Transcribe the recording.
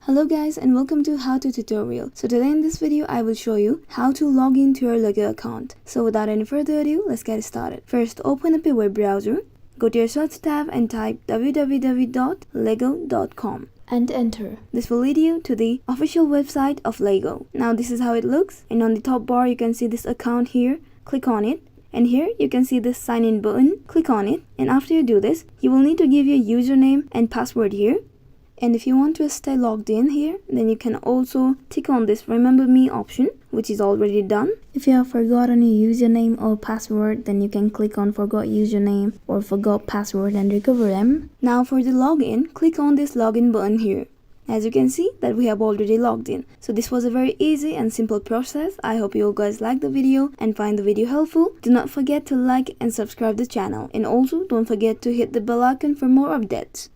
Hello guys and welcome to How To tutorial. So today in this video I will show you how to log into your Lego account. So without any further ado, let's get started. First, open up your web browser, go to your search tab and type www.lego.com and enter. This will lead you to the official website of Lego. Now this is how it looks, and on the top bar you can see this account here. Click on it. And here you can see this sign in button. Click on it, and after you do this, you will need to give your username and password here. And if you want to stay logged in here, then you can also tick on this remember me option, which is already done. If you have forgotten your username or password, then you can click on forgot username or forgot password and recover them. Now for the login, click on this login button here. As you can see that we have already logged in. So this was a very easy and simple process. I hope you guys liked the video and find the video helpful. Do not forget to like and subscribe the channel, and also don't forget to hit the bell icon for more updates.